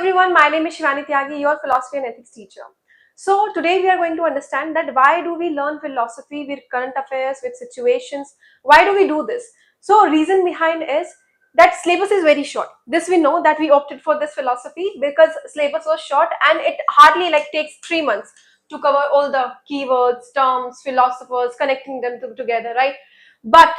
everyone, my name is Shivani Tyagi, your philosophy and ethics teacher. So today we are going to understand that why do we learn philosophy with current affairs, with situations, why do we do this? So reason behind is that syllabus is very short. This we know that we opted for this philosophy because syllabus was short and it hardly takes 3 months to cover all the keywords, terms, philosophers, connecting them together, right? But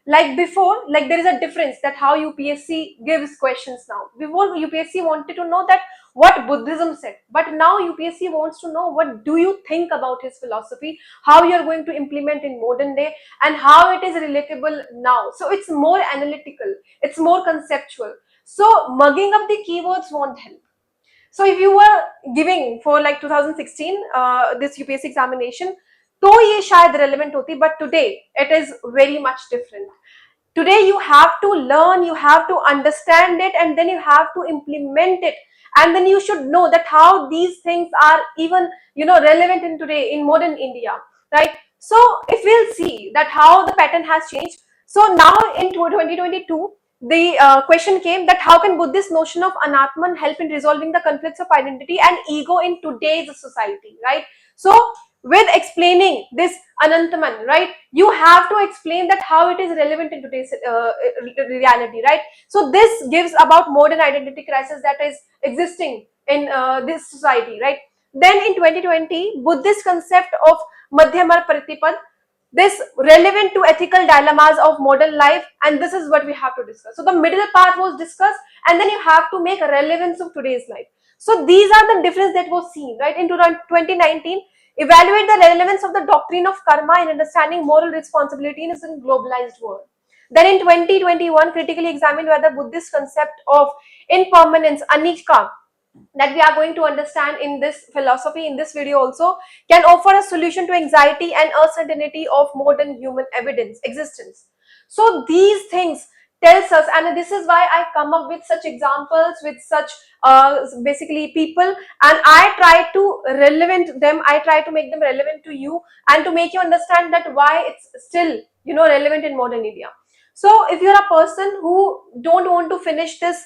like before, there is a difference that how UPSC gives questions now. Before, UPSC wanted to know that what Buddhism said, but now UPSC wants to know what do you think about his philosophy, how you are going to implement in modern day, and how it is relatable now. So it's more analytical, it's more conceptual. So mugging up the keywords won't help. So if you were giving for 2016 this UPSC examination, तो ये शायद relevant होती, but today it is very much different. Today you have to learn, you have to understand it, and then you have to implement it, and then you should know that how these things are even relevant in today in modern India, right? So if we'll see that how the pattern has changed. So now in 2022 the question came that how can Buddhist notion of anatman help in resolving the conflicts of identity and ego in today's society, right? So with explaining this anantaman, right, you have to explain that how it is relevant in today's reality, right? So this gives about modern identity crisis that is existing in this society, right? Then in 2020 Buddhist concept of madhyama pratipad, this relevant to ethical dilemmas of modern life, and this is what we have to discuss. So the middle part was discussed, and then you have to make a relevance of today's life. So these are the difference that was seen, right? In 2019, evaluate the relevance of the doctrine of karma in understanding moral responsibility in a globalized world. Then in 2021, critically examine whether Buddhist concept of impermanence, anicca, that we are going to understand in this philosophy in this video also can offer a solution to anxiety and uncertainty of modern human evidence existence. So these things tells us, and this is why I come up with such examples with such basically people, and I try to relevant them, I try to make them relevant to you and to make you understand that why it's still relevant in modern India. So if you're a person who don't want to finish this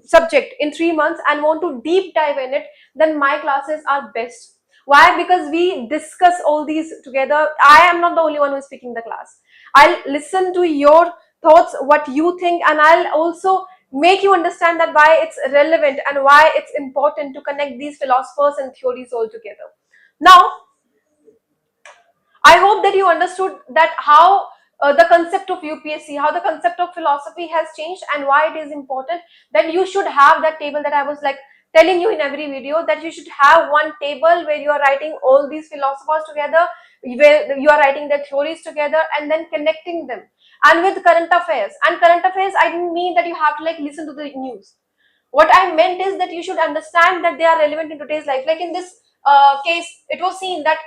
subject in 3 months and want to deep dive in it, then my classes are best. Why? Because we discuss all these together. I am not the only one who is speaking the class. I'll listen to your thoughts, what you think, and I'll also make you understand that why it's relevant and why it's important to connect these philosophers and theories all together. Now, I hope that you understood that how the concept of UPSC, how the concept of philosophy has changed and why it is important that you should have that table that I was telling you in every video, that you should have one table where you are writing all these philosophers together, where you are writing their theories together and then connecting them. And with current affairs, and current affairs, I didn't mean that you have to listen to the news. What I meant is that you should understand that they are relevant in today's life. Like in this case, it was seen that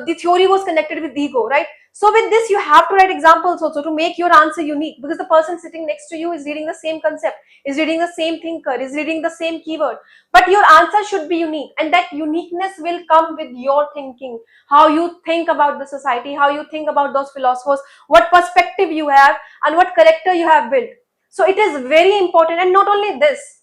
the theory was connected with ego, right? So with this, you have to write examples also to make your answer unique, because the person sitting next to you is reading the same concept, is reading the same thinker, is reading the same keyword, but your answer should be unique, and that uniqueness will come with your thinking, how you think about the society, how you think about those philosophers, what perspective you have, and what character you have built. So it is very important. And not only this,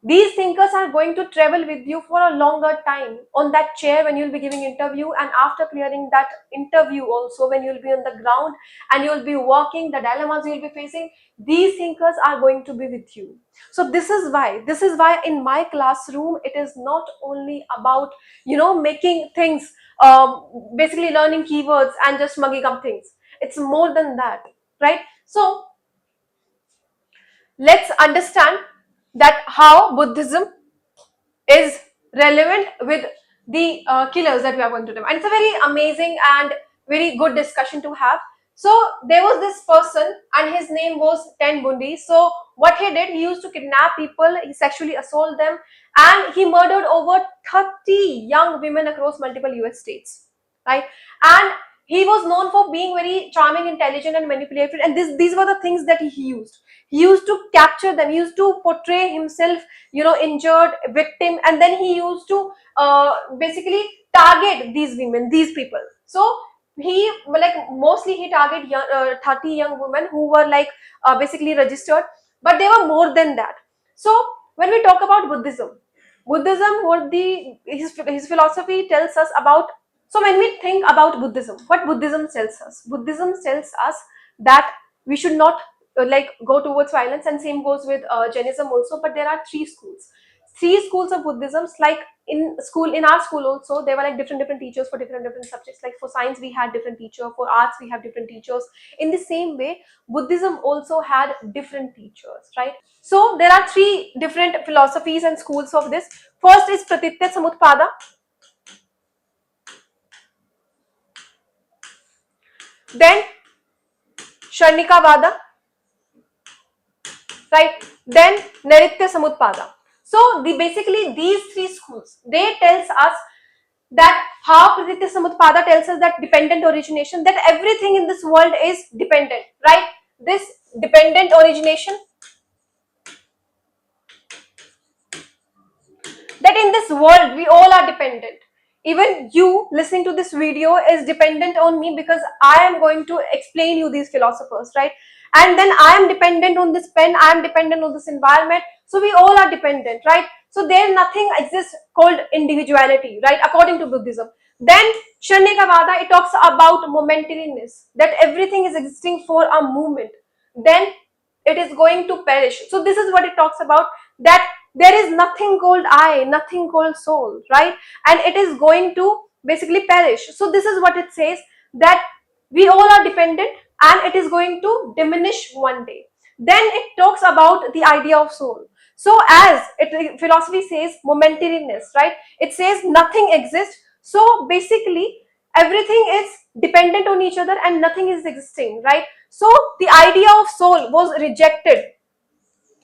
these thinkers are going to travel with you for a longer time on that chair when you'll be giving interview, and after clearing that interview also when you'll be on the ground and you'll be working, the dilemmas you'll be facing, these thinkers are going to be with you. So this is why in my classroom it is not only about making things, basically learning keywords and just mugging up things. It's more than that, right? So let's understand that how Buddhism is relevant with the killers that we are going to do. And it's a very amazing and very good discussion to have. So there was this person and his name was Ten Bundi. So what he did, he used to kidnap people, he sexually assault them, and he murdered over 30 young women across multiple US states, right? And he was known for being very charming, intelligent, and manipulative, and these were the things that he used. He used to capture them, he used to portray himself, injured victim, and then he used to basically target these women, these people. So he mostly he targeted 30 young women who were basically registered, but they were more than that. So When we talk about Buddhism, what his philosophy tells us about. So when we think about Buddhism, what Buddhism tells us? Buddhism tells us that we should not like go towards violence, and same goes with Jainism also. But there are three schools of Buddhism. Like in our school also, there were like different teachers for different subjects. Like for science we had different teacher, for arts we have different teachers. In the same way, Buddhism also had different teachers, right? So there are three different philosophies and schools of this. First is Pratitya Samutpada, then Sharnika Vada, right? Then Naritya Samutpada. So basically these three schools, they tells us that how Pratitya Samutpada tells us that dependent origination, that everything in this world is dependent, right? This dependent origination, that in this world we all are dependent. Even you listening to this video is dependent on me, because I am going to explain you these philosophers, right? And then I am dependent on this pen, I am dependent on this environment. So we all are dependent, right? So there nothing exists called individuality, right, according to Buddhism. Then Sharnikavada, it talks about momentariness, that everything is existing for a moment, then it is going to perish. So this is what it talks about, that there is nothing called I, nothing called soul, right? And it is going to basically perish. So this is what it says, that we all are dependent and it is going to diminish one day. Then it talks about the idea of soul. So as it philosophy says momentariness, right? It says nothing exists. So basically everything is dependent on each other and nothing is existing, right? So the idea of soul was rejected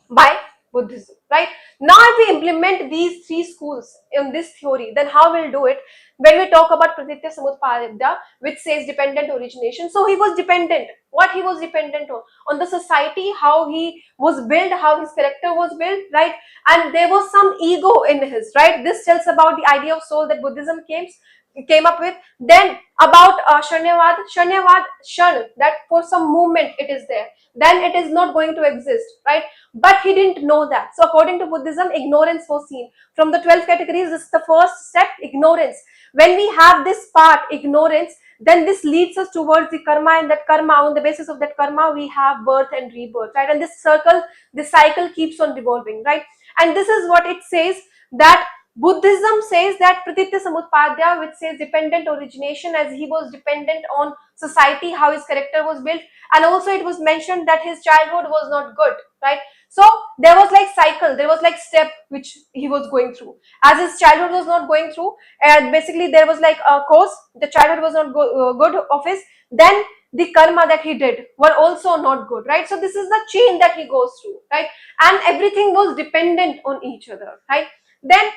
by Buddhism, right? Now, if we implement these three schools in this theory, then how we'll do it? When we talk about Pratitya Samutpada, which says dependent origination, so he was dependent. What he was dependent on? On the society, how he was built, how his character was built, right? And there was some ego in his, right? This tells about the idea of soul that Buddhism came up with. Then about Shanyavad, Shan, that for some movement it is there, then it is not going to exist, right? But he didn't know that. So according to Buddhism, ignorance was seen. From the 12 categories, this is the first step, ignorance. When we have this part, ignorance, then this leads us towards the karma, and that karma, on the basis of that karma, we have birth and rebirth, right? And this cycle keeps on revolving, right? And this is what it says, that Buddhism says that Pratitya Samutpadya, which says dependent origination, as he was dependent on society, how his character was built, and also it was mentioned that his childhood was not good, right? So there was like cycle, there was like step which he was going through. As his childhood was not going through, and basically there was like a course, the childhood was not good of his, then the karma that he did were also not good, right? So this is the chain that he goes through, right? And everything was dependent on each other, right? Then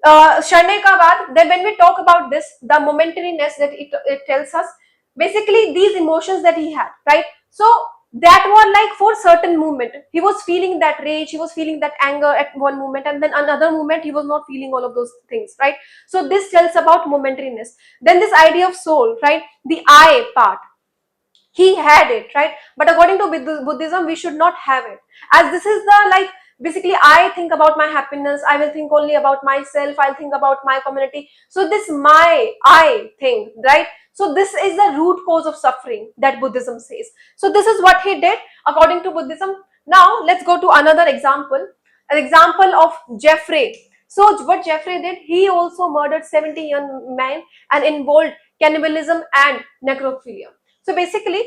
Sharnekavad, then when we talk about this, the momentariness that it tells us, basically these emotions that he had, right? So that were like for certain moment. He was feeling that rage, he was feeling that anger at one moment, and then another moment he was not feeling all of those things, right? So this tells about momentariness. Then this idea of soul, right? The I part, he had it, right? But according to Buddhism, we should not have it, as this is the like, basically I think about my happiness, I will think only about myself, I'll think about my community. So this my I thing, right? So this is the root cause of suffering that Buddhism says. So this is what he did according to Buddhism. Now let's go to another example, an example of Jeffrey. So what Jeffrey did, he also murdered 70 young men and involved cannibalism and necrophilia. So basically,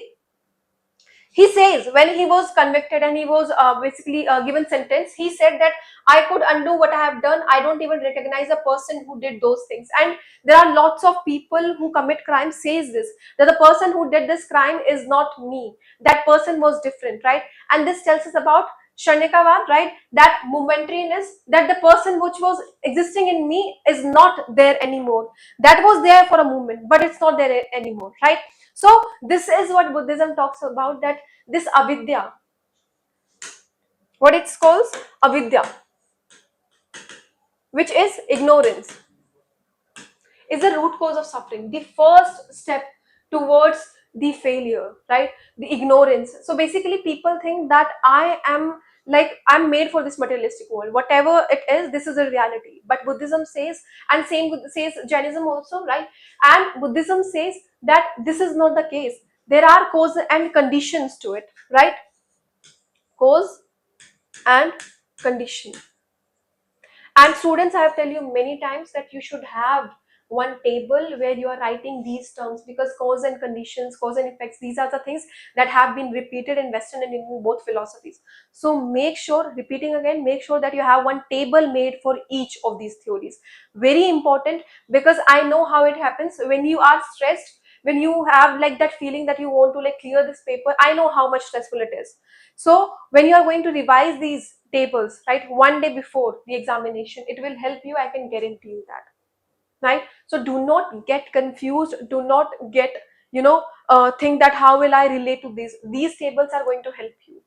he says when he was convicted and he was basically given sentence, he said that I could undo what I have done. I don't even recognize a person who did those things. And there are lots of people who commit crime says this, that the person who did this crime is not me. That person was different, right? And this tells us about Sharnikavad, right? That momentariness, that the person which was existing in me is not there anymore. That was there for a moment, but it's not there anymore, right? So this is what Buddhism talks about, that this avidya, what it's called avidya, which is ignorance, is the root cause of suffering. The first step towards the failure, right? The ignorance. So basically people think that I am like I'm made for this materialistic world, whatever it is, this is a reality. But Buddhism says, and same with says Jainism also, right? And Buddhism says that this is not the case. There are cause and conditions to it, right? Cause and condition. And students, I have tell you many times that you should have one table where you are writing these terms, because cause and conditions, cause and effects, these are the things that have been repeated in Western and Indian both philosophies. So make sure, repeating again, make sure that you have one table made for each of these theories. Very important, because I know how it happens when you are stressed, when you have like that feeling that you want to like clear this paper. I know how much stressful it is. So when you are going to revise these tables, right, one day before the examination, it will help you, I can guarantee you that, right? So do not get confused, do not get, think that how will I relate to these tables are going to help you.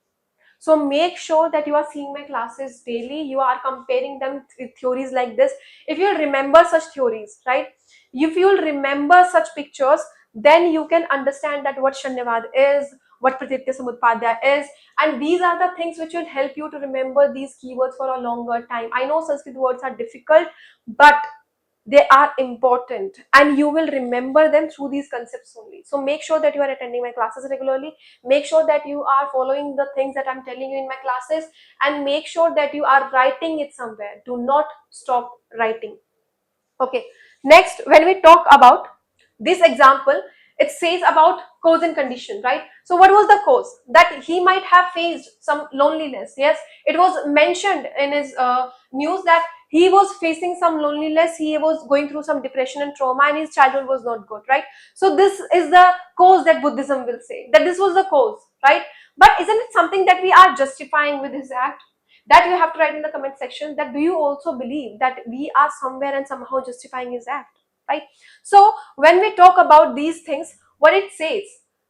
So make sure that you are seeing my classes daily, you are comparing them with theories like this. If you remember such theories, right, if you will remember such pictures, then you can understand that what Shanyavad is, what Pratitya Samutpadhyaya is, and these are the things which will help you to remember these keywords for a longer time. I know Sanskrit words are difficult, but they are important and you will remember them through these concepts only. So make sure that you are attending my classes regularly, make sure that you are following the things that I'm telling you in my classes, and make sure that you are writing it somewhere. Do not stop writing. Okay, next, when we talk about this example, it says about cause and condition, right? So what was the cause? That he might have faced some loneliness. Yes, it was mentioned in his news that he was facing some loneliness, he was going through some depression and trauma, and his childhood was not good, right? So this is the cause that Buddhism will say, that this was the cause, right? But isn't it something that we are justifying with his act? That you have to write in the comment section, that do you also believe that we are somewhere and somehow justifying his act, right? So when we talk about these things, what it says,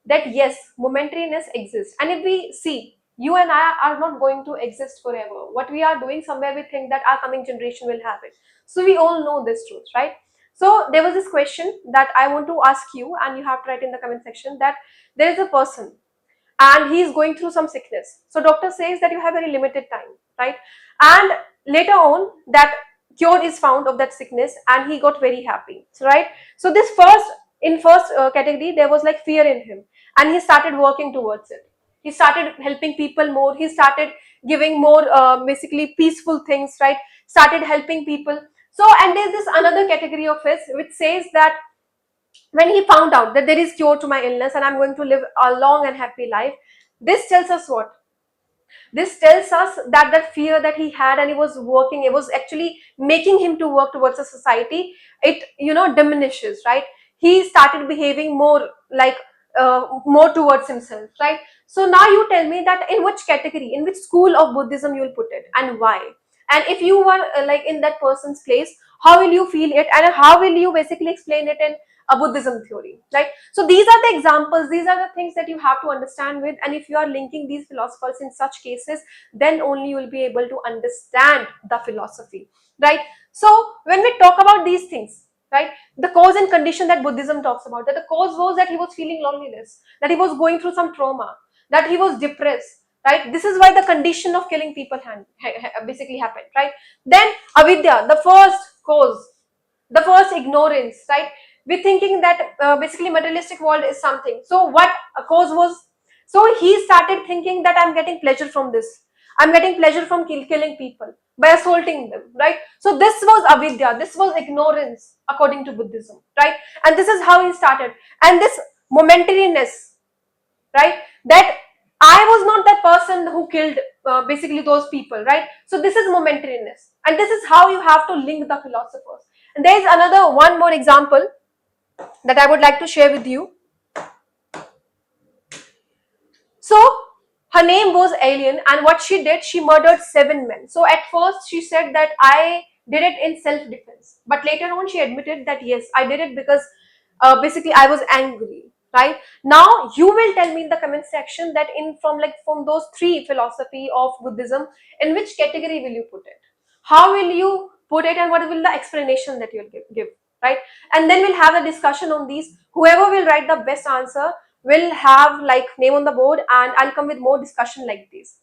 that yes, momentariness exists, and if we see, you and I are not going to exist forever. What we are doing, somewhere we think that our coming generation will have it. So we all know this truth, right? So there was this question that I want to ask you, and you have to write in the comment section, that there is a person and he is going through some sickness. So doctor says that you have very limited time, right? And later on, that cure is found of that sickness, and he got very happy, so, right? So this first category, there was like fear in him, and he started working towards it. He started helping people more. He started giving more basically peaceful things, right? Started helping people. So, and there's this another category of his which says that when he found out that there is cure to my illness and I'm going to live a long and happy life, this tells us what? This tells us that that fear that he had and he was working, it was actually making him to work towards a society. It, diminishes, right? He started behaving more like more towards himself, right? So now you tell me that in which category, in which school of Buddhism you will put it, and why? And if you were like in that person's place, how will you feel it, and how will you basically explain it in a Buddhism theory, right? So these are the examples, these are the things that you have to understand with, and if you are linking these philosophers in such cases, then only you will be able to understand the philosophy, right? So when we talk about these things, right, the cause and condition that Buddhism talks about, that the cause was that he was feeling loneliness, that he was going through some trauma, that he was depressed, right? This is why the condition of killing people basically happened, right? Then avidya, the first cause, the first ignorance, right? We're thinking that basically materialistic world is something. So what a cause was? So he started thinking that I'm getting pleasure from this, I'm getting pleasure from killing people by assaulting them, right? So this was avidya, this was ignorance according to Buddhism, right? And this is how he started. And this momentariness, right, that I was not that person who killed basically those people, right? So this is momentariness, and this is how you have to link the philosophers. And there is another one more example that I would like to share with you. So her name was Alien, and what she did, she murdered 7 men. So at first she said that I did it in self-defense, but later on she admitted that yes, I did it because basically I was angry. Right now, you will tell me in the comment section that from those three philosophy of Buddhism, in which category will you put it? How will you put it, and what will the explanation that you'll give? Right, and then we'll have a discussion on these. Whoever will write the best answer will have like name on the board, and I'll come with more discussion like this.